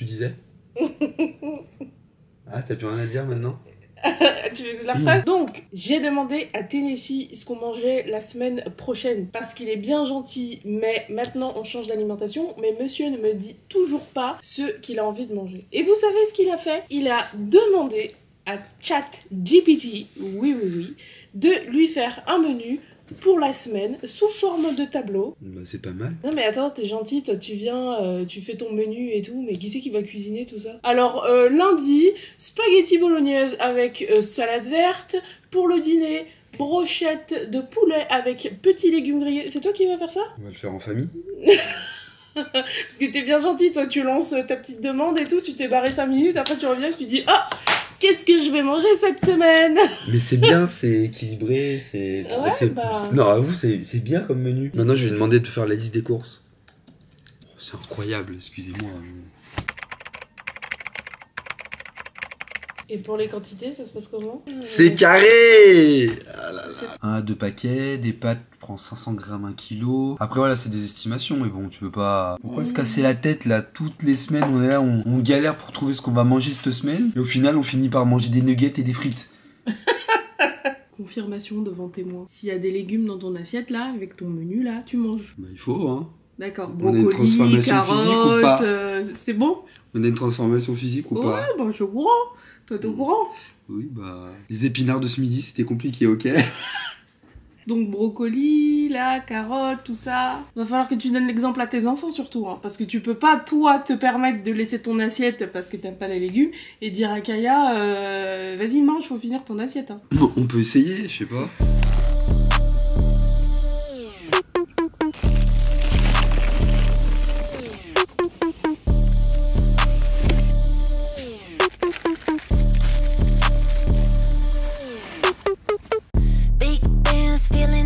Tu disais? Ah, t'as plus rien à dire maintenant? Tu veux que je la fasse? Donc, j'ai demandé à Tennessee ce qu'on mangeait la semaine prochaine parce qu'il est bien gentil, mais maintenant on change d'alimentation. Mais monsieur ne me dit toujours pas ce qu'il a envie de manger. Et vous savez ce qu'il a fait? Il a demandé à ChatGPT, oui, de lui faire un menu pour la semaine sous forme de tableau. Bah, c'est pas mal. Non mais attends, t'es gentil, toi tu viens, tu fais ton menu et tout, mais qui c'est qui va cuisiner tout ça? Alors lundi, spaghetti bolognaise avec salade verte. Pour le dîner, brochette de poulet avec petits légumes grillés. C'est toi qui vas faire ça? On va le faire en famille. Parce que t'es bien gentil, toi tu lances ta petite demande et tout, tu t'es barré 5 minutes, après tu reviens et tu dis ah, qu'est-ce que je vais manger cette semaine? Mais c'est bien, c'est équilibré, c'est... Ouais, bah... Non, avoue, c'est bien comme menu. Maintenant, je vais lui demander de faire la liste des courses. Oh, c'est incroyable, excusez-moi. Et pour les quantités, ça se passe comment? C'est carré! Ah là là. 1 à 2 paquets, des pâtes, tu prends 500 grammes, 1 kilo. Après voilà, c'est des estimations, mais bon, tu peux pas... Pourquoi se casser la tête là? Toutes les semaines, on est là, on galère pour trouver ce qu'on va manger cette semaine. Et au final, on finit par manger des nuggets et des frites. Confirmation devant témoin. S'il y a des légumes dans ton assiette là, avec ton menu là, tu manges. Bah, il faut, hein. D'accord, On a une brocoli, transformation physique ou pas? carottes, c'est bon? On a une transformation physique ou pas? Ouais, bah je suis au courant. Toi t'es au courant? Oui, bah... Les épinards de ce midi, c'était compliqué, ok? Donc brocoli, là, carottes, tout ça. Va falloir que tu donnes l'exemple à tes enfants surtout, hein, parce que tu peux pas toi te permettre de laisser ton assiette parce que t'aimes pas les légumes et dire à Kaya, vas-y mange, faut finir ton assiette. Hein. Bon, on peut essayer, je sais pas.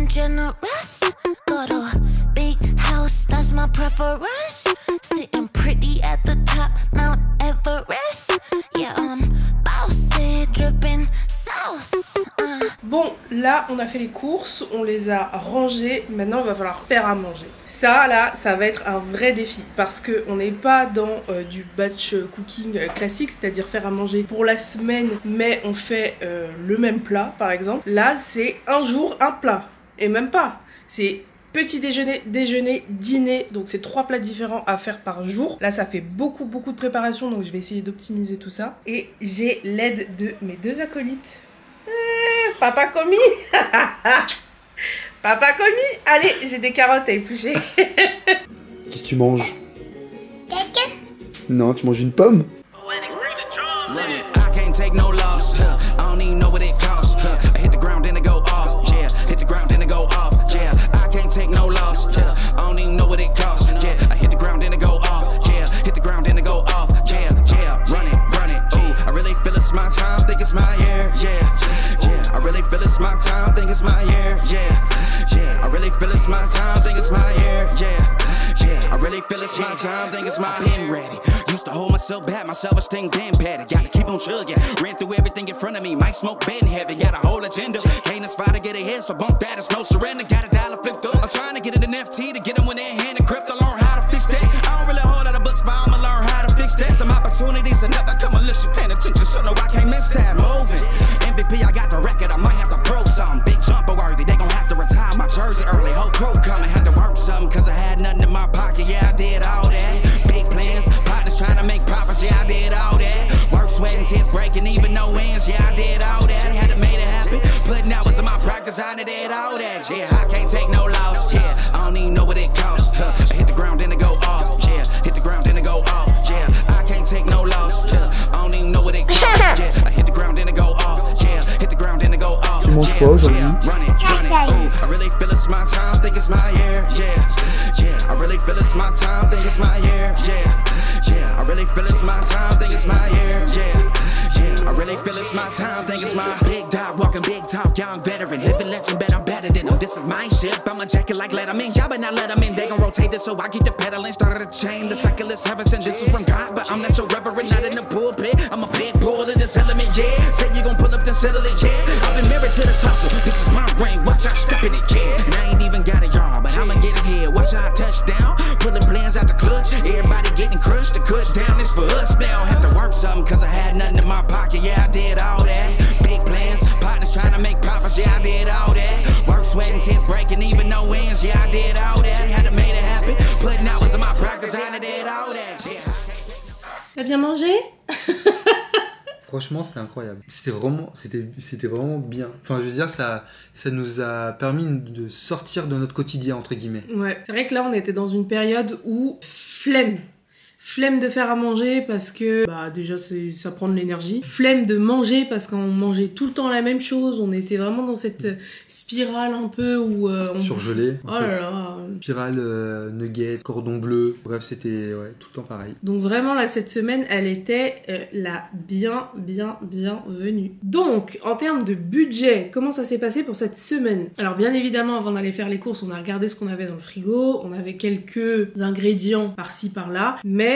Generous, got a big house, that's my preference. Sitting pretty at the top, Mount Everest. Yeah, bossy, dripping sauce. Bon, là, on a fait les courses, on les a rangées. Maintenant, il va falloir faire à manger. Ça, là, ça va être un vrai défi parce que on n'est pas dans du batch cooking classique, c'est-à-dire faire à manger pour la semaine, mais on fait le même plat, par exemple. Là, c'est un jour, un plat. Et même pas, c'est petit déjeuner, déjeuner, dîner, donc c'est 3 plats différents à faire par jour. Là ça fait beaucoup de préparation, donc je vais essayer d'optimiser tout ça. Et j'ai l'aide de mes 2 acolytes. Papa commis. Papa commis. Allez, j'ai des carottes à éplucher. Qu'est-ce que tu manges? Caca. Non, tu manges une pomme? Self-esteem damn bad. Gotta keep on chugging. Ran through everything in front of me. Might smoke bed in heaven. Got a whole agenda. Can't aspire to get ahead, so bump that. It's no surrender. Got a dollar flipped up. I'm trying to get it in FT to get them when they're in hand and crypto. Learn how to fix that. I don't really hold out of books, but I'ma learn how to fix that. Some opportunities are never come unless you paying attention. So no, I can't miss that. Moving. MVP, I got the record. I might have to prove something. Big jumper worthy. They gon' have to retire my jersey early. Whole crew coming. Had to work something cause I had nothing in my pocket. Yeah, I did all that. Big plans. Partners trying to make profits. Yeah, I did all that. Sweating, tears breaking, even no ends. Yeah, I did all that. Had to make it happen. Putting hours in my practice, I did all that. Yeah, I can't take no loss. Yeah, I don't even know what it costs. I hit the ground, then it go off. Yeah, hit the ground, then it go off. Yeah, I can't take no loss. Yeah, I don't even know what it costs. Yeah, I hit the ground, then it go off. Yeah, hit the ground, then it go off. Tu manges quoi aujourd'hui? Run it. Ooh, I really feel it's my time, think it's my year. Yeah, I really feel it's my time, think it's my year. Yeah, I really feel it's my time, think it's my year. Yeah, I really feel it's my time, think it's my big dog, walking big talk, young veteran, living legend, bet I'm better than them. This is my ship, I'm a jacket like Letterman, y'all better not let them in. They gon' rotate this, so I keep the pedaling. Started a chain, the cycle is is heaven sent. This is from God, but I'm not your reverend, not in the pulpit. I'm a big bull in this element, yeah. Said you gon' pull up, then settle it, yeah. I've been married to this hustle. This is my ring, watch I step in it, yeah. And I ain't even got a yard, but I'ma get it here. Watch how I touch down, pulling plans out the clutch. Everybody getting crushed, the cut down is for us now. Have to work something, cause I had nothing in my pocket, yeah, I did all that. Big plans, partners trying to make profits, yeah, I did all that. Work, sweat, and tears breaking, even no ends, yeah, I did all that. Had to make it happen, putting hours in my practice, I did all that, yeah. T'as bien mangé? Franchement, c'était incroyable. C'était vraiment bien. Enfin, je veux dire, ça nous a permis de sortir de notre quotidien, entre guillemets. Ouais, c'est vrai que là, on était dans une période où flemme de faire à manger parce que déjà ça prend de l'énergie. Flemme de manger parce qu'on mangeait tout le temps la même chose. On était vraiment dans cette spirale un peu où surgelé. Oh là là. Spirale, nugget, cordon bleu. Bref, c'était tout le temps pareil. Donc vraiment là cette semaine, elle était la bienvenue. Donc en termes de budget, comment ça s'est passé pour cette semaine? Alors bien évidemment, avant d'aller faire les courses, on a regardé ce qu'on avait dans le frigo. On avait quelques ingrédients par-ci par-là, mais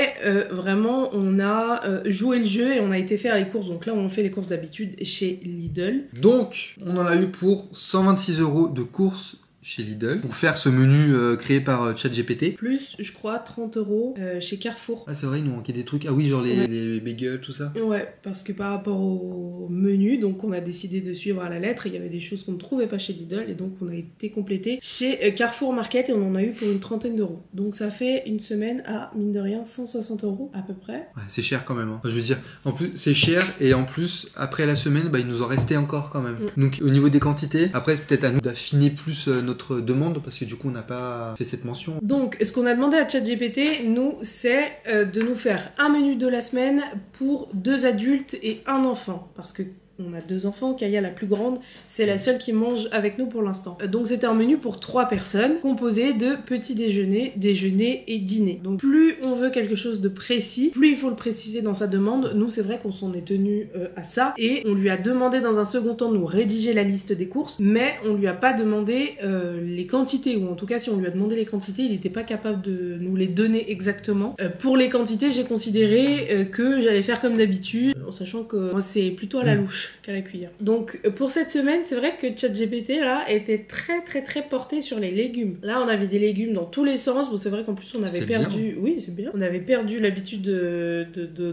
vraiment on a joué le jeu et on a été faire les courses. Donc là on fait les courses d'habitude chez Lidl. Donc on en a eu pour 126 € de courses chez Lidl pour faire ce menu créé par ChatGPT. Plus je crois 30 € chez Carrefour. Ah c'est vrai, il nous manquait des trucs. Ah oui, genre les bagels, tout ça. Ouais, parce que par rapport au menu, donc on a décidé de suivre à la lettre. Il y avait des choses qu'on ne trouvait pas chez Lidl et donc on a été complété chez Carrefour Market et on en a eu pour une trentaine d'euros. Donc ça fait une semaine à, mine de rien, 160 € à peu près. Ouais, c'est cher quand même. Hein. Enfin, je veux dire, en plus c'est cher et en plus après la semaine, il nous en restait encore quand même. Donc au niveau des quantités, après c'est peut-être à nous d'affiner plus notre demande parce que du coup on n'a pas fait cette mention. Donc ce qu'on a demandé à ChatGPT, nous, c'est de nous faire un menu de la semaine pour 2 adultes et un enfant, parce que on a 2 enfants, Kaya la plus grande, c'est la seule qui mange avec nous pour l'instant. Donc c'était un menu pour 3 personnes, composé de petit déjeuner, déjeuner et dîner. Donc plus on veut quelque chose de précis, plus il faut le préciser dans sa demande. Nous c'est vrai qu'on s'en est tenu à ça, et on lui a demandé dans un second temps de nous rédiger la liste des courses, mais on lui a pas demandé les quantités, ou en tout cas si on lui a demandé les quantités, il n'était pas capable de nous les donner exactement. Pour les quantités, j'ai considéré que j'allais faire comme d'habitude, en sachant que moi c'est plutôt à la louche qu'à la cuillère. Donc pour cette semaine, c'est vrai que ChatGPT là était très porté sur les légumes. Là on avait des légumes dans tous les sens. Bon, c'est vrai qu'en plus on avait perdu, oui c'est bien, on avait perdu l'habitude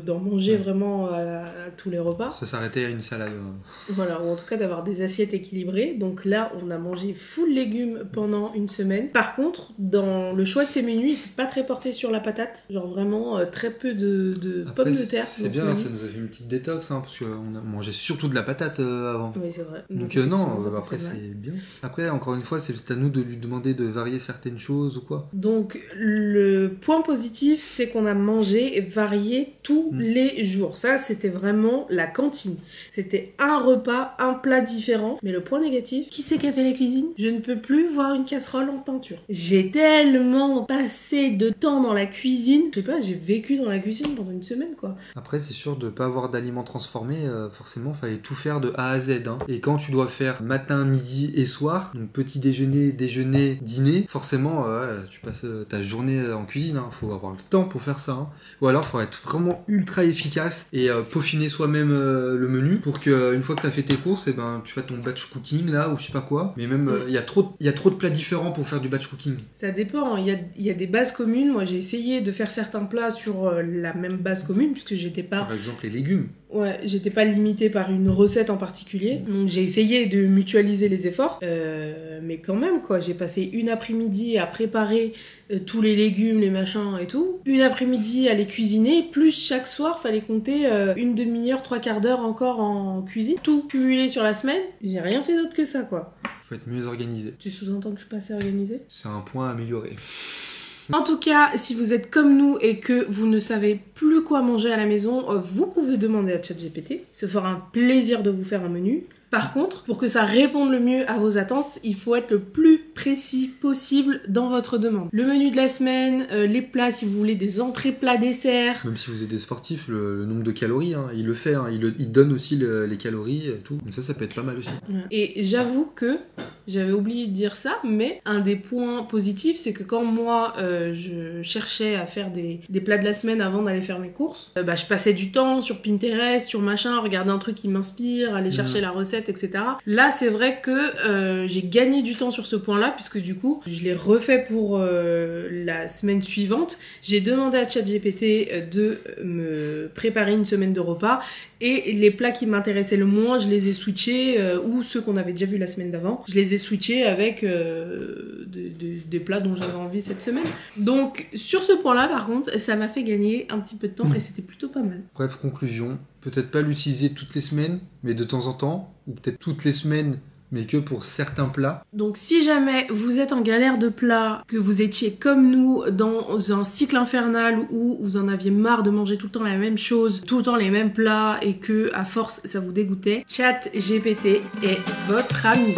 d'en manger vraiment à tous les repas. Ça s'arrêtait à une salade. Voilà, ou en tout cas d'avoir des assiettes équilibrées. Donc là on a mangé full légumes pendant une semaine. Par contre, dans le choix de ces menus, il était pas très porté sur la patate. Genre vraiment très peu de pommes de terre. C'est bien, ça nous a fait une petite détox parce qu'on a mangé surtout de la patate avant. Oui, c'est vrai. Donc non, après c'est bien. Après, encore une fois, c'est à nous de lui demander de varier certaines choses ou quoi. Donc le point positif, c'est qu'on a mangé et varié tous les jours. Ça, c'était vraiment la cantine. C'était un repas, un plat différent. Mais le point négatif, qui c'est qui a fait la cuisine? Je ne peux plus voir une casserole en peinture. J'ai tellement passé de temps dans la cuisine. Je sais pas, j'ai vécu dans la cuisine pendant une semaine, quoi. Après, c'est sûr de pas avoir d'aliments transformés, forcément, fallait tout faire de A à Z. Hein. Et quand tu dois faire matin, midi et soir, donc petit déjeuner, dîner, forcément, tu passes ta journée en cuisine. Hein. Faut avoir le temps pour faire ça. Hein. Ou alors, faut être vraiment ultra efficace et peaufiner soi-même le menu pour que une fois que tu as fait tes courses, tu fasses ton batch cooking là ou je sais pas quoi. Mais même, il y a trop de plats différents pour faire du batch cooking. Ça dépend. Il y a des bases communes. Moi, j'ai essayé de faire certains plats sur la même base commune puisque j'étais pas... Par exemple, les légumes. Ouais, j'étais pas limitée par une recette en particulier. Donc j'ai essayé de mutualiser les efforts. Mais quand même, quoi. J'ai passé une après-midi à préparer tous les légumes, les machins et tout. Une après-midi à les cuisiner. Plus chaque soir, fallait compter une demi-heure, 3/4 d'heure encore en cuisine. Tout cumulé sur la semaine. J'ai rien fait d'autre que ça, quoi. Faut être mieux organisé. Tu sous-entends que je suis pas assez organisée? C'est un point à améliorer. En tout cas, si vous êtes comme nous et que vous ne savez plus quoi manger à la maison, vous pouvez demander à ChatGPT. Ce fera un plaisir de vous faire un menu. Par contre, pour que ça réponde le mieux à vos attentes, il faut être le plus précis possible dans votre demande. Le menu de la semaine, les plats si vous voulez des entrées, plats, desserts. Même si vous êtes des sportifs, le nombre de calories, hein, il le fait, hein, il donne aussi les calories et tout. Donc ça peut être pas mal aussi. Et j'avoue que j'avais oublié de dire ça, mais un des points positifs, c'est que quand moi je cherchais à faire des plats de la semaine avant d'aller faire mes courses, je passais du temps sur Pinterest, sur machin, regarder un truc qui m'inspire, aller chercher la recette, etc. Là, c'est vrai que j'ai gagné du temps sur ce point-là, puisque du coup, je l'ai refait pour la semaine suivante. J'ai demandé à ChatGPT de me préparer une semaine de repas, et les plats qui m'intéressaient le moins, je les ai switchés, ou ceux qu'on avait déjà vus la semaine d'avant, je les ai switchés avec des plats dont j'avais envie cette semaine. Donc, sur ce point-là, par contre, ça m'a fait gagner un petit peu de temps, et c'était plutôt pas mal. Bref, conclusion, peut-être pas l'utiliser toutes les semaines, mais de temps en temps, ou peut-être toutes les semaines, mais que pour certains plats. Donc si jamais vous êtes en galère de plats, que vous étiez comme nous dans un cycle infernal où vous en aviez marre de manger tout le temps la même chose, tout le temps les mêmes plats, et que à force ça vous dégoûtait, ChatGPT est votre ami.